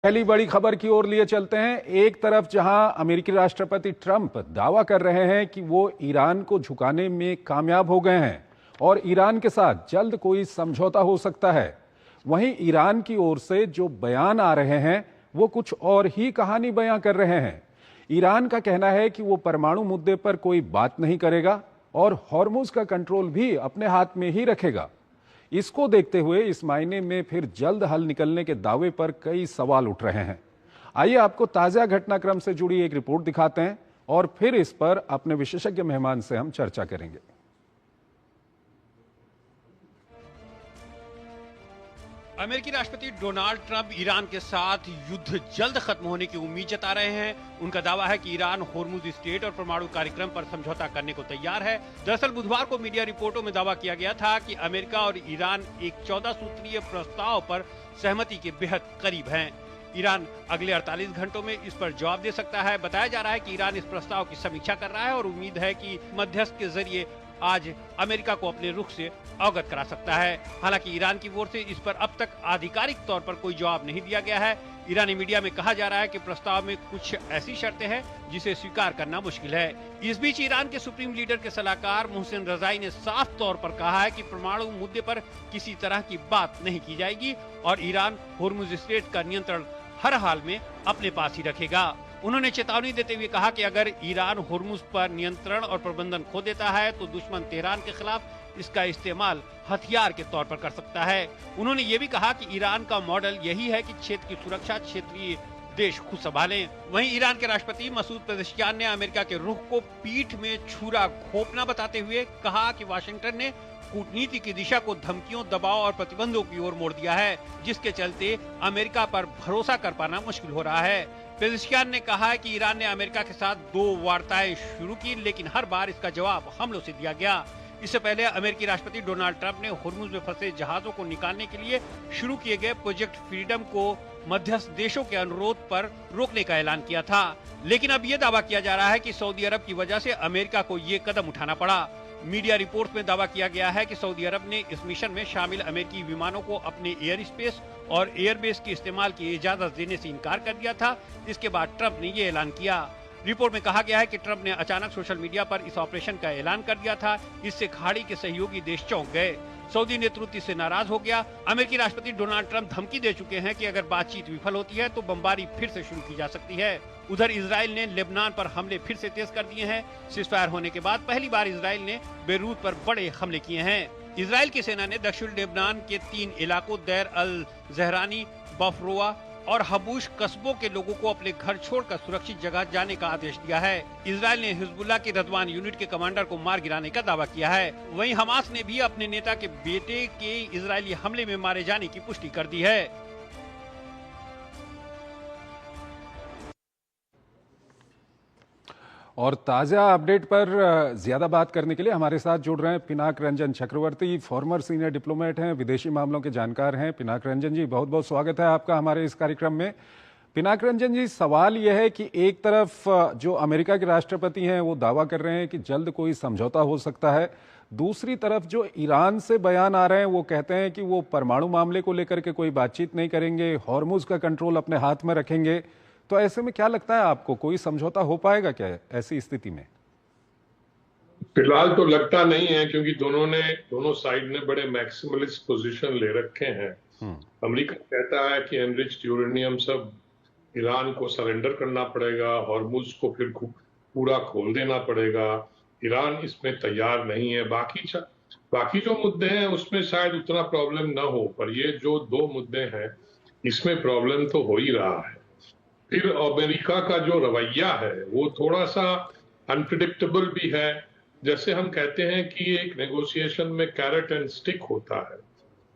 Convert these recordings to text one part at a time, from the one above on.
पहली बड़ी खबर की ओर लिए चलते हैं। एक तरफ जहां अमेरिकी राष्ट्रपति ट्रंप दावा कर रहे हैं कि वो ईरान को झुकाने में कामयाब हो गए हैं और ईरान के साथ जल्द कोई समझौता हो सकता है, वहीं ईरान की ओर से जो बयान आ रहे हैं वो कुछ और ही कहानी बयां कर रहे हैं। ईरान का कहना है कि वो परमाणु मुद्दे पर कोई बात नहीं करेगा और हॉर्मुज का कंट्रोल भी अपने हाथ में ही रखेगा। इसको देखते हुए इस मायने में फिर जल्द हल निकलने के दावे पर कई सवाल उठ रहे हैं। आइए आपको ताजा घटनाक्रम से जुड़ी एक रिपोर्ट दिखाते हैं और फिर इस पर अपने विशेषज्ञ मेहमान से हम चर्चा करेंगे। अमेरिकी राष्ट्रपति डोनाल्ड ट्रंप ईरान के साथ युद्ध जल्द खत्म होने की उम्मीद जता रहे हैं। उनका दावा है कि ईरान होर्मुज स्ट्रेट और परमाणु कार्यक्रम पर समझौता करने को तैयार है। दरअसल बुधवार को मीडिया रिपोर्टों में दावा किया गया था कि अमेरिका और ईरान एक 14 सूत्रीय प्रस्ताव पर सहमति के बेहद करीब हैं। ईरान अगले 48 घंटों में इस पर जवाब दे सकता है। बताया जा रहा है कि ईरान इस प्रस्ताव की समीक्षा कर रहा है और उम्मीद है कि मध्यस्थ के जरिए आज अमेरिका को अपने रुख से अवगत करा सकता है। हालांकि ईरान की ओर से इस पर अब तक आधिकारिक तौर पर कोई जवाब नहीं दिया गया है। ईरानी मीडिया में कहा जा रहा है कि प्रस्ताव में कुछ ऐसी शर्तें हैं जिसे स्वीकार करना मुश्किल है। इस बीच ईरान के सुप्रीम लीडर के सलाहकार मोहसिन रजाई ने साफ तौर पर कहा है कि परमाणु मुद्दे पर किसी तरह की बात नहीं की जाएगी और ईरान होर्मुज स्ट्रेट का नियंत्रण हर हाल में अपने पास ही रखेगा। उन्होंने चेतावनी देते हुए कहा कि अगर ईरान होर्मुज पर नियंत्रण और प्रबंधन खो देता है तो दुश्मन तेहरान के खिलाफ इसका इस्तेमाल हथियार के तौर पर कर सकता है। उन्होंने ये भी कहा कि ईरान का मॉडल यही है कि क्षेत्र की सुरक्षा क्षेत्रीय देश खुद संभालें। वहीं ईरान के राष्ट्रपति मसूद पेज़ेश्कियान ने अमेरिका के रुख को पीठ में छुरा घोंपना बताते हुए कहा कि वाशिंगटन ने कूटनीति की दिशा को धमकियों, दबाव और प्रतिबंधों की ओर मोड़ दिया है, जिसके चलते अमेरिका पर भरोसा कर पाना मुश्किल हो रहा है। पेज़ेश्कियान ने कहा है कि ईरान ने अमेरिका के साथ 2 वार्ताएं शुरू की, लेकिन हर बार इसका जवाब हमलों से दिया गया। इससे पहले अमेरिकी राष्ट्रपति डोनाल्ड ट्रंप ने होर्मुज में फंसे जहाजों को निकालने के लिए शुरू किए गए प्रोजेक्ट फ्रीडम को मध्यस्थ देशों के अनुरोध पर रोकने का ऐलान किया था। लेकिन अब ये दावा किया जा रहा है कि सऊदी अरब की वजह से अमेरिका को ये कदम उठाना पड़ा। मीडिया रिपोर्ट में दावा किया गया है कि सऊदी अरब ने इस मिशन में शामिल अमेरिकी विमानों को अपने एयर स्पेस और एयरबेस के इस्तेमाल की इजाजत देने से इनकार कर दिया था। इसके बाद ट्रंप ने ये ऐलान किया। रिपोर्ट में कहा गया है कि ट्रंप ने अचानक सोशल मीडिया पर इस ऑपरेशन का ऐलान कर दिया था। इससे खाड़ी के सहयोगी देश चौंक गए। सऊदी नेतृत्व इससे नाराज हो गया। अमेरिकी राष्ट्रपति डोनाल्ड ट्रंप धमकी दे चुके हैं कि अगर बातचीत विफल होती है तो बमबारी फिर से शुरू की जा सकती है। उधर इजराइल ने लेबनान पर हमले फिर से तेज कर दिए हैं। सीज़फायर होने के बाद पहली बार इजराइल ने बेरूत पर बड़े हमले किए हैं। इजराइल की सेना ने दक्षिण लेबनान के 3 इलाकों देर अल जहरानी, बफरोआ और हबूश कस्बों के लोगों को अपने घर छोड़कर सुरक्षित जगह जाने का आदेश दिया है। इजराइल ने हिजबुल्लाह की रदवान यूनिट के कमांडर को मार गिराने का दावा किया है। वहीं हमास ने भी अपने नेता के बेटे के इजरायली हमले में मारे जाने की पुष्टि कर दी है। और ताज़ा अपडेट पर ज़्यादा बात करने के लिए हमारे साथ जुड़ रहे हैं पिनाक रंजन चक्रवर्ती, फॉर्मर सीनियर डिप्लोमेट हैं, विदेशी मामलों के जानकार हैं। पिनाक रंजन जी, बहुत बहुत स्वागत है आपका हमारे इस कार्यक्रम में। पिनाक रंजन जी, सवाल यह है कि एक तरफ जो अमेरिका के राष्ट्रपति हैं वो दावा कर रहे हैं कि जल्द कोई समझौता हो सकता है, दूसरी तरफ जो ईरान से बयान आ रहे हैं वो कहते हैं कि वो परमाणु मामले को लेकर के कोई बातचीत नहीं करेंगे, हॉर्मुज का कंट्रोल अपने हाथ में रखेंगे। तो ऐसे में क्या लगता है आपको, कोई समझौता हो पाएगा क्या ऐसी स्थिति में? फिलहाल तो लगता नहीं है, क्योंकि दोनों साइड ने बड़े मैक्सिमलिस्ट पोजीशन ले रखे हैं। अमेरिका कहता है कि एनरिच्ड यूरेनियम सब ईरान को सरेंडर करना पड़ेगा, हॉर्मुज को फिर पूरा खोल देना पड़ेगा। ईरान इसमें तैयार नहीं है। बाकी जो मुद्दे हैं उसमें शायद उतना प्रॉब्लम ना हो, पर ये जो 2 मुद्दे हैं इसमें प्रॉब्लम तो हो ही रहा है। फिर अमेरिका का जो रवैया है वो थोड़ा सा अनप्रिडिक्टेबल भी है। जैसे हम कहते हैं कि एक नेगोशिएशन में कैरेट एंड स्टिक होता है,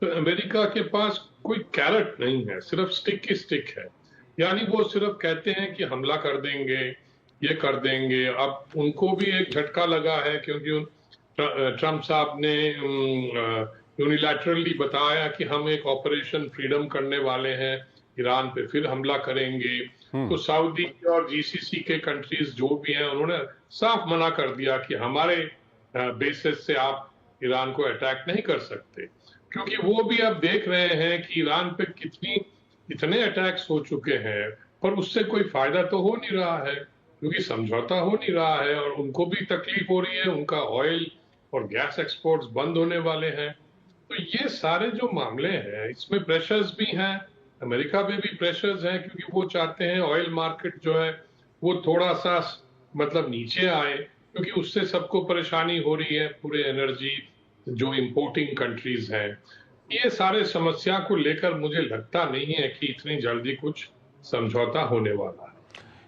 तो अमेरिका के पास कोई कैरेट नहीं है, सिर्फ स्टिक ही स्टिक है। यानी वो सिर्फ कहते हैं कि हमला कर देंगे, ये कर देंगे। अब उनको भी एक झटका लगा है, क्योंकि ट्रंप साहब ने यूनिलैटरली बताया कि हम एक ऑपरेशन फ्रीडम करने वाले हैं, ईरान पे फिर हमला करेंगे। तो सऊदी और जीसीसी के कंट्रीज जो भी हैं उन्होंने साफ मना कर दिया कि हमारे बेसिस से आप ईरान को अटैक नहीं कर सकते, क्योंकि वो भी अब देख रहे हैं कि ईरान पे कितनी इतने अटैक्स हो चुके हैं, पर उससे कोई फायदा तो हो नहीं रहा है, क्योंकि समझौता हो नहीं रहा है और उनको भी तकलीफ हो रही है, उनका ऑयल और गैस एक्सपोर्ट्स बंद होने वाले हैं। तो ये सारे जो मामले हैं, इसमें प्रेशर्स भी हैं, अमेरिका में भी प्रेशर्स हैं, क्योंकि वो चाहते हैं ऑयल मार्केट जो है वो थोड़ा सा मतलब नीचे आए, क्योंकि उससे सबको परेशानी हो रही है, पूरे एनर्जी जो इंपोर्टिंग कंट्रीज हैं। ये सारे समस्या को लेकर मुझे लगता नहीं है कि इतनी जल्दी कुछ समझौता होने वाला है।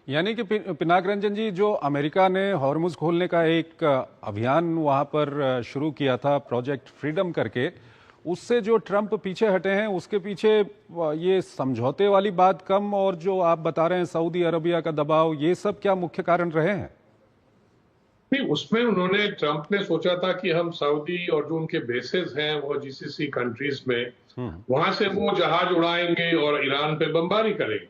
यानी कि पिनाक रंजन जी, जो अमेरिका ने हॉर्मुज खोलने का एक अभियान वहां पर शुरू किया था, प्रोजेक्ट फ्रीडम करके, उससे जो ट्रंप पीछे हटे हैं, उसके पीछे ये समझौते वाली बात कम और जो आप बता रहे हैं सऊदी अरबिया का दबाव, ये सब क्या मुख्य कारण रहे हैं? नहीं, उसमें उन्होंने ट्रंप ने सोचा था कि हम सऊदी और जो उनके बेसेस हैं वो जीसीसी कंट्रीज में, वहां से वो जहाज उड़ाएंगे और ईरान पे बमबारी करेंगे,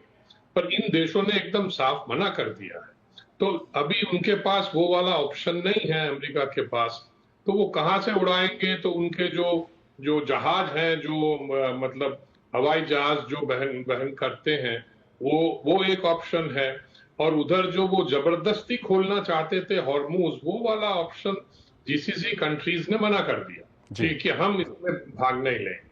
पर इन देशों ने एकदम साफ मना कर दिया है। तो अभी उनके पास वो वाला ऑप्शन नहीं है अमेरिका के पास, तो वो कहां से उड़ाएंगे? तो उनके जो जो जहाज हैं, जो मतलब हवाई जहाज जो बहन करते हैं, वो एक ऑप्शन है। और उधर जो वो जबरदस्ती खोलना चाहते थे हॉर्मुज, वो वाला ऑप्शन जीसीसी कंट्रीज ने मना कर दिया कि हम इसमें भाग नहीं लेंगे।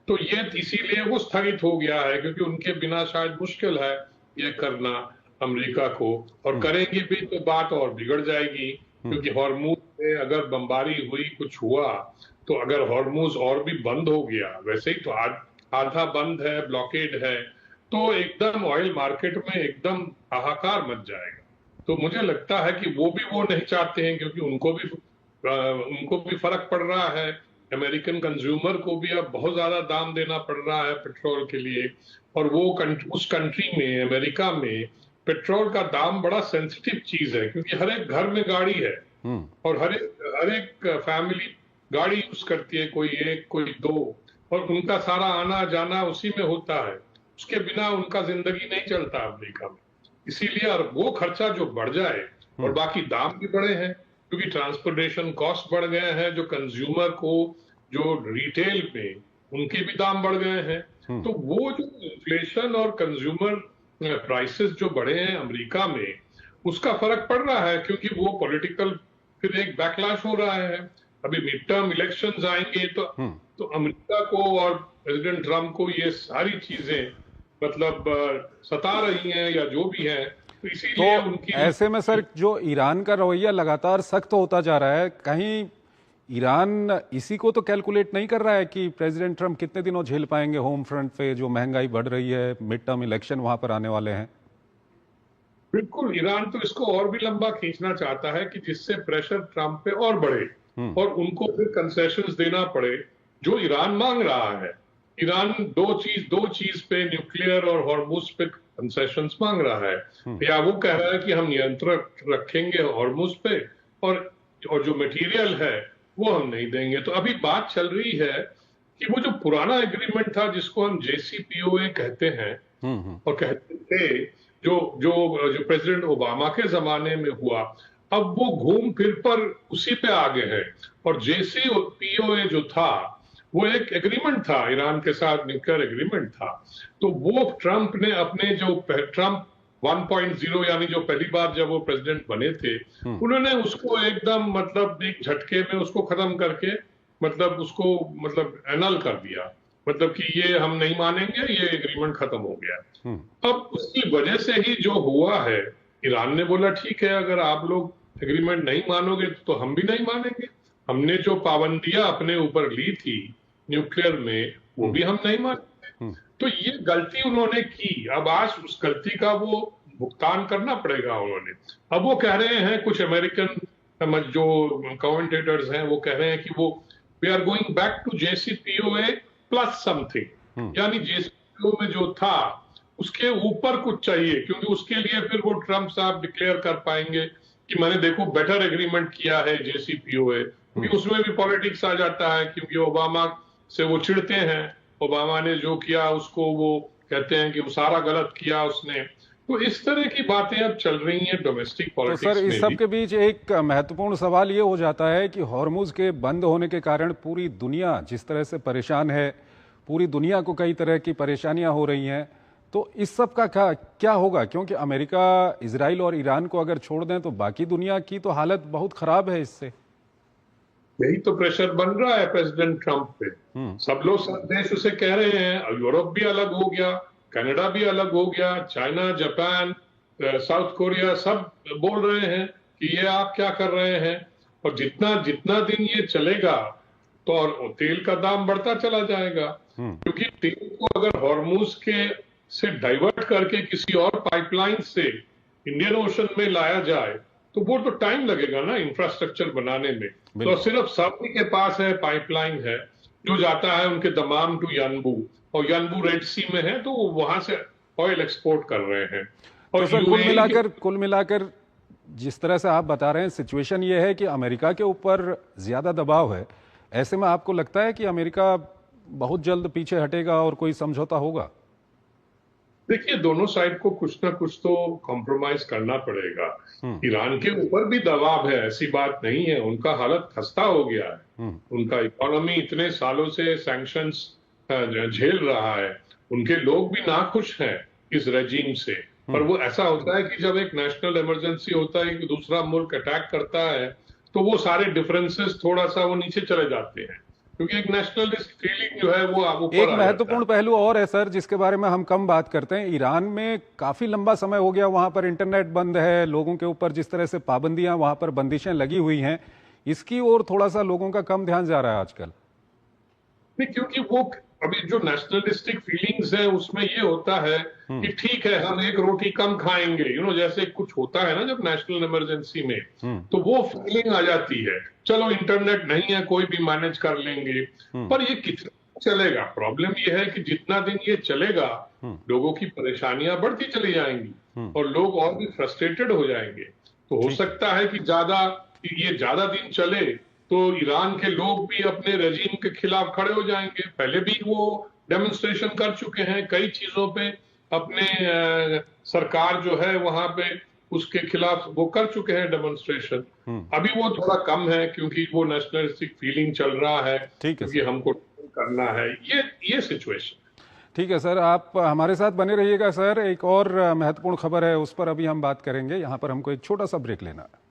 तो ये इसीलिए वो स्थगित हो गया है, क्योंकि उनके बिना शायद मुश्किल है ये करना अमेरिका को, और करेंगे भी तो बात और बिगड़ जाएगी, क्योंकि हॉर्मुज में अगर बमबारी हुई, कुछ हुआ, तो अगर हॉर्मुज और भी बंद हो गया, वैसे ही तो आधा बंद है, ब्लॉकेड है, तो एकदम ऑयल मार्केट में एकदम हाहाकार मच जाएगा। तो मुझे लगता है कि वो नहीं चाहते हैं, क्योंकि उनको भी फर्क पड़ रहा है। अमेरिकन कंज्यूमर को भी अब बहुत ज्यादा दाम देना पड़ रहा है पेट्रोल के लिए, और वो उस कंट्री में, अमेरिका में, पेट्रोल का दाम बड़ा सेंसिटिव चीज है, क्योंकि हर एक घर में गाड़ी है और हर एक फैमिली गाड़ी यूज करती है, कोई एक कोई दो, और उनका सारा आना जाना उसी में होता है। उसके बिना उनका जिंदगी नहीं चलता अमेरिका में। इसीलिए और वो खर्चा जो बढ़ जाए, और बाकी दाम भी बढ़े हैं, क्योंकि ट्रांसपोर्टेशन कॉस्ट बढ़ गए हैं, जो कंज्यूमर को, जो रिटेल में, उनके भी दाम बढ़ गए हैं। तो वो जो इन्फ्लेशन और कंज्यूमर प्राइसेस जो बढ़े हैं अमेरिका में, उसका फर्क पड़ रहा है, क्योंकि वो पॉलिटिकल फिर एक बैकलैश हो रहा है। अभी मिड टर्म इलेक्शंस आएंगे, तो अमेरिका को और प्रेसिडेंट ट्रंप को ये सारी चीजें मतलब सता रही हैं, या जो भी है। तो इसीलिए उनकी ऐसे में सर, जो ईरान का रवैया लगातार सख्त होता जा रहा है, कहीं ईरान इसी को तो कैलकुलेट नहीं कर रहा है कि प्रेसिडेंट ट्रंप कितने दिनों झेल पाएंगे होम फ्रंट पे, जो महंगाई बढ़ रही है, मिड टर्म इलेक्शन वहां पर आने वाले हैं? बिल्कुल, ईरान तो इसको और भी लंबा खींचना चाहता है, कि जिससे प्रेशर ट्रंप पे और बढ़े और उनको फिर कंसेशंस देना पड़े जो ईरान मांग रहा है। ईरान दो चीज पे, न्यूक्लियर और हॉर्मुज पे कंसेशंस मांग रहा है। या वो कह रहा है कि हम नियंत्रण रखेंगे हॉर्मुज पे, और जो मटेरियल है वो हम नहीं देंगे। तो अभी बात चल रही है कि वो जो पुराना एग्रीमेंट था, जिसको हम JCPOA कहते हैं और कहते थे, जो प्रेसिडेंट ओबामा के जमाने में हुआ, अब वो घूम फिर पर उसी पे आ गए हैं। और JCPOA जो था, वो एक एग्रीमेंट था ईरान के साथ, न्यूक्लियर एग्रीमेंट था। तो वो ट्रंप ने अपने जो ट्रंप 1.0, यानी जो पहली बार जब वो प्रेसिडेंट बने थे, उन्होंने उसको एकदम मतलब एक झटके में उसको खत्म करके, मतलब उसको मतलब एनल कर दिया, मतलब कि ये हम नहीं मानेंगे, ये एग्रीमेंट खत्म हो गया। अब उसकी वजह से ही जो हुआ है, ईरान ने बोला ठीक है, अगर आप लोग एग्रीमेंट नहीं मानोगे तो हम भी नहीं मानेंगे। हमने जो पाबंदियां अपने ऊपर ली थी न्यूक्लियर में, वो भी हम नहीं मानेंगे। तो ये गलती उन्होंने की, अब आज उस गलती का वो भुगतान करना पड़ेगा उन्होंने। अब वो कह रहे हैं, कुछ अमेरिकन जो कमेंटेटर्स हैं, वो कह रहे हैं कि वो we are going back to JCPOA plus something, यानी JCPOA में जो था उसके ऊपर कुछ चाहिए, क्योंकि उसके लिए फिर वो ट्रंप साहब डिक्लेयर कर पाएंगे कि मैंने देखो बेटर एग्रीमेंट किया है JCPOA। क्योंकि उसमें भी पॉलिटिक्स आ जाता है, क्योंकि ओबामा से वो चिढ़ते हैं, ओबामा ने जो किया उसको वो कहते हैं कि वो सारा गलत किया उसने। तो इस तरह की बातें अब चल रही हैं डोमेस्टिक पॉलिटिक्स में। तो सर, इस सब के बीच एक महत्वपूर्ण सवाल ये हो जाता है कि हॉर्मुज के बंद होने के कारण पूरी दुनिया जिस तरह से परेशान है, पूरी दुनिया को कई तरह की परेशानियां हो रही हैं, तो इस सब का क्या होगा, क्योंकि अमेरिका इजराइल और ईरान को अगर छोड़ दें तो बाकी दुनिया की तो हालत बहुत खराब है इससे। यही तो प्रेशर बन रहा है प्रेसिडेंट ट्रंप पे। सब लोग, सब देश उसे कह रहे हैं, यूरोप भी अलग हो गया, कनाडा भी अलग हो गया, चाइना, जापान, साउथ कोरिया सब बोल रहे हैं कि ये आप क्या कर रहे हैं। और जितना जितना दिन ये चलेगा तो और तेल का दाम बढ़ता चला जाएगा, क्योंकि तेल को अगर हॉर्मुज के से डाइवर्ट करके किसी और पाइपलाइन से इंडियन ओशन में लाया जाए तो वो तो टाइम लगेगा ना इंफ्रास्ट्रक्चर बनाने में। तो सिर्फ सऊदी के पास है पाइपलाइन है जो जाता है उनके दमाम टू यानबू, और यानबू रेड सी में है, तो वो वहां से ऑयल एक्सपोर्ट कर रहे हैं। और तो सर कुल मिलाकर जिस तरह से आप बता रहे हैं, सिचुएशन ये है कि अमेरिका के ऊपर ज्यादा दबाव है। ऐसे में आपको लगता है कि अमेरिका बहुत जल्द पीछे हटेगा और कोई समझौता होगा? देखिए, दोनों साइड को कुछ ना कुछ तो कॉम्प्रोमाइज करना पड़ेगा। ईरान के ऊपर भी दबाव है, ऐसी बात नहीं है, उनका हालत खस्ता हो गया है। उनका इकोनॉमी इतने सालों से सैंक्शंस झेल रहा है, उनके लोग भी नाखुश हैं इस रेजीम से। पर वो ऐसा होता है कि जब एक नेशनल इमरजेंसी होता है कि दूसरा मुल्क अटैक करता है तो वो सारे डिफरेंसेस थोड़ा सा वो नीचे चले जाते हैं, क्योंकि एक नेशनलिस्ट फीलिंग जो है वो ऊपर एक महत्वपूर्ण पहलू और है सर जिसके बारे में हम कम बात करते हैं। ईरान में काफी लंबा समय हो गया, वहां पर इंटरनेट बंद है, लोगों के ऊपर जिस तरह से पाबंदियां, वहां पर बंदिशें लगी हुई हैं, इसकी ओर थोड़ा सा लोगों का कम ध्यान जा रहा है आजकल। नहीं, क्योंकि वो अभी जो नेशनलिस्टिक फीलिंग्स है उसमें ये होता है कि ठीक है हम एक रोटी कम खाएंगे, जैसे कुछ होता है ना जब नेशनल इमरजेंसी में, तो वो फीलिंग आ जाती है। चलो इंटरनेट नहीं है, कोई भी मैनेज कर लेंगे, पर ये कितना चलेगा? प्रॉब्लम ये है कि जितना दिन ये चलेगा लोगों की परेशानियां बढ़ती चली जाएंगी और लोग और भी फ्रस्ट्रेटेड हो जाएंगे। तो हो सकता है कि ये ज्यादा दिन चले तो ईरान के लोग भी अपने रेजीम के खिलाफ खड़े हो जाएंगे। पहले भी वो डेमोन्स्ट्रेशन कर चुके हैं कई चीजों पे, अपने सरकार जो है वहां पे उसके खिलाफ वो कर चुके हैं डेमोन्स्ट्रेशन। अभी वो थोड़ा कम है क्योंकि वो नेशनलिस्टिक फीलिंग चल रहा है, क्योंकि हमको करना है ये सिचुएशन। ठीक है सर, आप हमारे साथ बने रहिएगा सर। एक और महत्वपूर्ण खबर है, उस पर अभी हम बात करेंगे। यहाँ पर हमको एक छोटा सा ब्रेक लेना है।